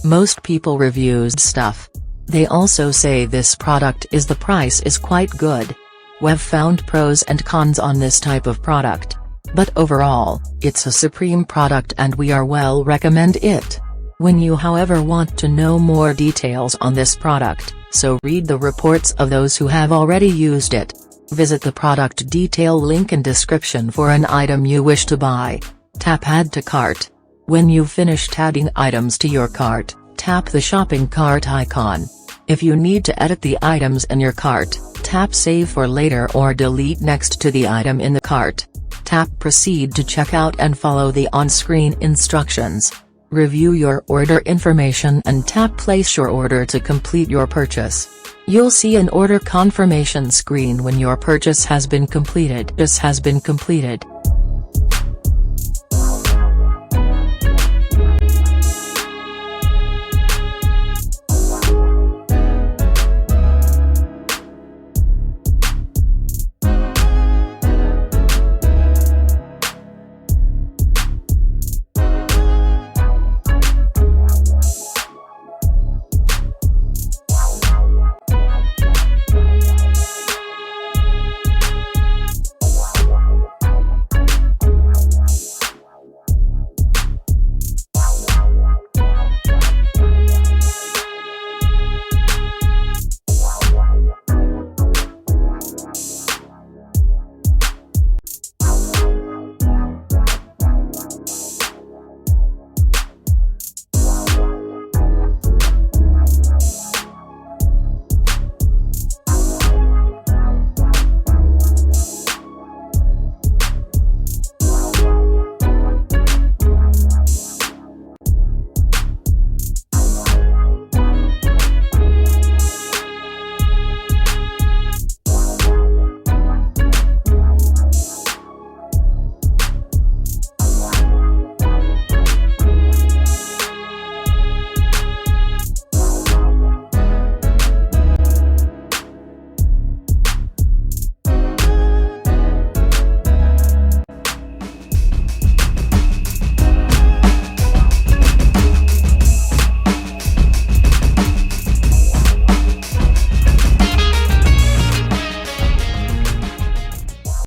Most people reviews stuff. They also say this product is the price is quite good. We've found pros and cons on this type of product. But overall, it's a supreme product and we are well recommend it. When you however want to know more details on this product, so read the reports of those who have already used it. Visit the product detail link in description for an item you wish to buy. Tap add to cart. When you've finished adding items to your cart, tap the shopping cart icon. If you need to edit the items in your cart, tap save for later or delete next to the item in the cart. Tap proceed to checkout and follow the on-screen instructions. Review your order information and tap place your order to complete your purchase. You'll see an order confirmation screen when your purchase has been completed.